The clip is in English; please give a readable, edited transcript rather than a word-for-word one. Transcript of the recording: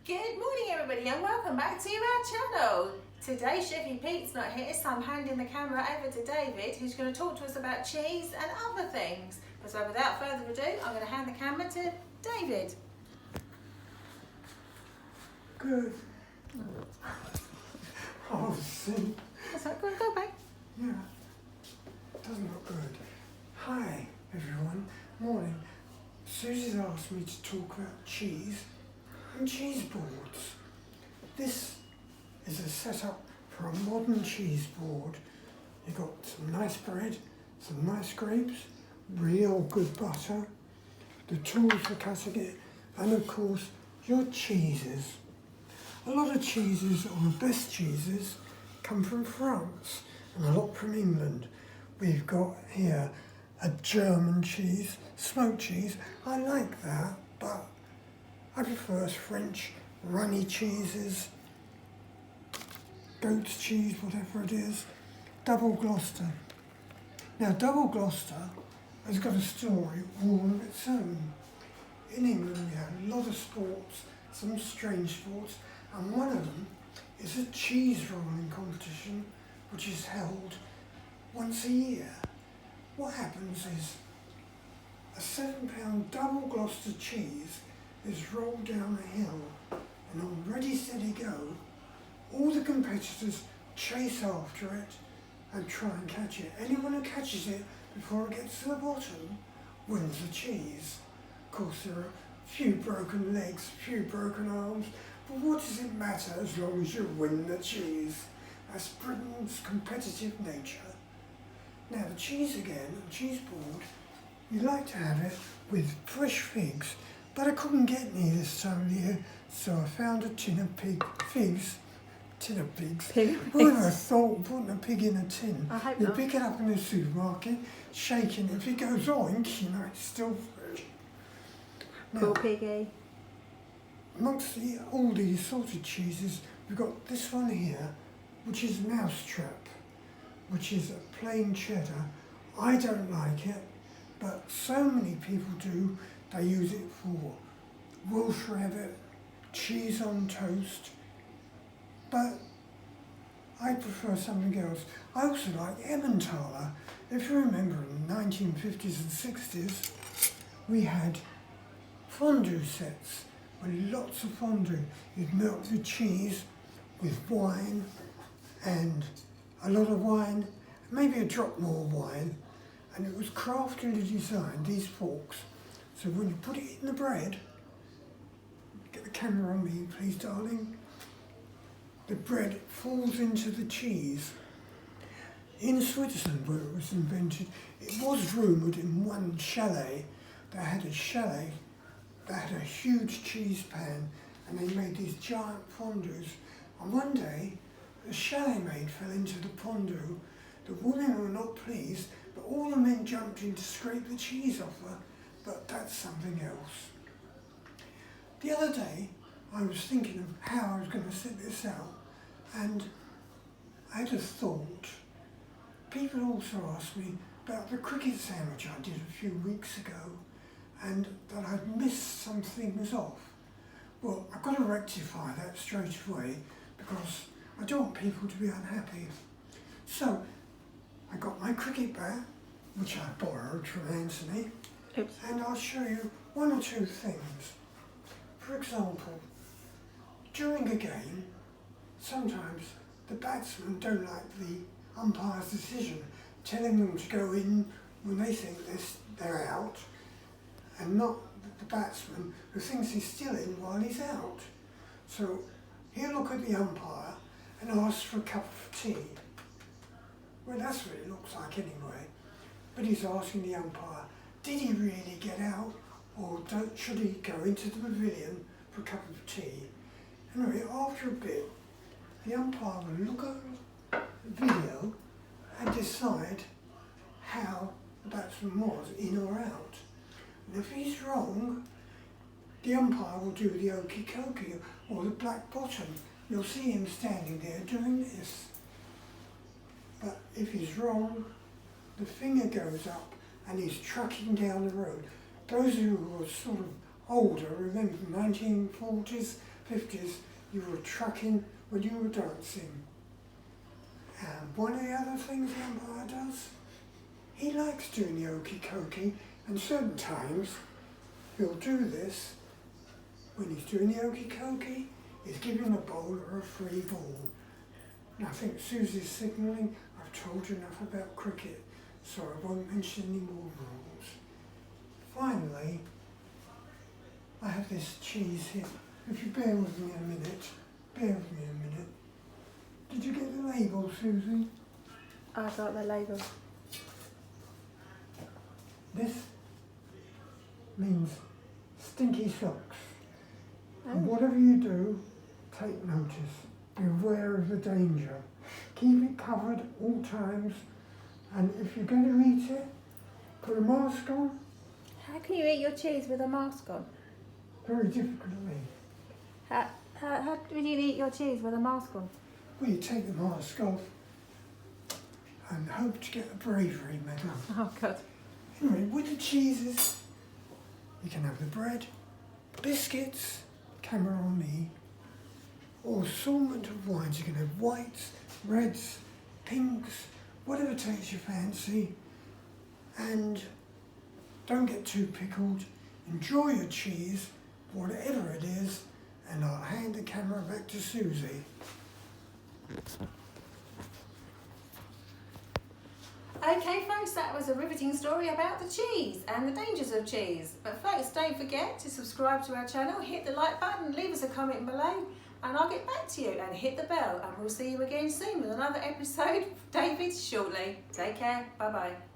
Good morning everybody and welcome back to our channel. Today Chefy Pete's not here, so I'm handing the camera over to David, who's going to talk to us about cheese and other things. So without further ado, I'm going to hand the camera to David. Good. Oh, see. That's right, go back. Yeah. Doesn't look good. Hi, everyone. Morning. Susie's asked me to talk about cheese and cheese boards. This is a setup for a modern cheese board. You've got some nice bread, some nice grapes, real good butter, the tools for cutting it, and of course, your cheeses. A lot of cheeses, or the best cheeses, come from France and a lot from England. We've got here a German cheese, smoked cheese. I like that, but I prefer French runny cheeses, goat's cheese, whatever it is, double Gloucester. Now, double Gloucester has got a story all of its own. In England, we have a lot of sports, some strange sports, and one of them is a cheese rolling competition which is held once a year. What happens is a £7 double Gloucester cheese is rolled down a hill, and on Ready Steady Go, all the competitors chase after it and try and catch it. Anyone who catches it before it gets to the bottom wins the cheese. Of course, there are a few broken legs, a few broken arms, but what does it matter as long as you win the cheese? That's Britain's competitive nature. Now the cheese again, the cheese board, you like to have it with fresh figs, but I couldn't get any this time of year, so I found a tin of figs. Tin of pigs. Who ever thought putting a pig in a tin? I hope you not. pick it up in the supermarket, shaking it. If it goes oink, you know it's still fresh. Poor piggy. Amongst all these salted cheeses, we've got this one here, which is Mousetrap, which is a plain cheddar. I don't like it, but so many people do. They use it for Welsh rabbit, cheese on toast, but I prefer something else. I also like Emmentaler. If you remember, in the 1950s and 60s, we had fondue sets with lots of fondue. You'd melt the cheese with wine, and a lot of wine, maybe a drop more wine, and it was craftily designed, these forks, so when you put it in the bread, get the camera on me please darling, the bread falls into the cheese. In Switzerland, where it was invented, it was rumoured in one chalet that had a huge cheese pan, and they made these giant fondues. And one day, the chalet maid fell into the fondue. The women were not pleased, but all the men jumped in to scrape the cheese off her, but that's something else. The other day, I was thinking of how I was going to set this out, and I had a thought. People also asked me about the cricket sandwich I did a few weeks ago, and that I'd missed some things off. Well, I've got to rectify that straight away, because I don't want people to be unhappy. So, I got my cricket bat, which I borrowed from Anthony, Oops. and I'll show you one or two things. For example, during a game, sometimes the batsmen don't like the umpire's decision, telling them to go in when they think they're out, and not the batsman who thinks he's still in while he's out. So he'll look at the umpire and ask for a cup of tea. Well, that's what it looks like anyway. But he's asking the umpire, did he really get out, or should he go into the pavilion for a cup of tea? Anyway, after a bit, the umpire will look at the video and decide how the batsman was, in or out. And if he's wrong, the umpire will do the okey cokey, or the black bottom. You'll see him standing there doing this. But if he's wrong, the finger goes up and he's trucking down the road. Those who are sort of older, remember 1940s, 50s, you were trucking when you were dancing. And one of the other things the umpire does, he likes doing the okey cokey, and certain times he'll do this when he's doing the okey cokey, he's giving the bowler a free ball. Now I think Susie's signalling, I've told you enough about cricket, so I won't mention any more rules. Finally, I have this cheese here. If you bear with me a minute, Did you get the label, Susie? I got the label. This means stinky socks. And whatever you do, take notice. Be aware of the danger. Keep it covered all times. And if you're going to eat it, put a mask on. How can you eat your cheese with a mask on? Very difficultly. How do you eat your cheese with a mask on? Well, you take the mask off and hope to get a bravery medal. Oh God. Anyway, with the cheeses, you can have the bread, biscuits, camera on me, or assortment of wines. You can have whites, reds, pinks, whatever takes your fancy. And don't get too pickled. Enjoy your cheese, whatever it is, and I'll hand the camera back to Susie. Okay folks, that was a riveting story about the cheese and the dangers of cheese. But folks, don't forget to subscribe to our channel, hit the like button, leave us a comment below, and I'll get back to you, and hit the bell, and we'll see you again soon with another episode of David shortly. Take care, bye bye.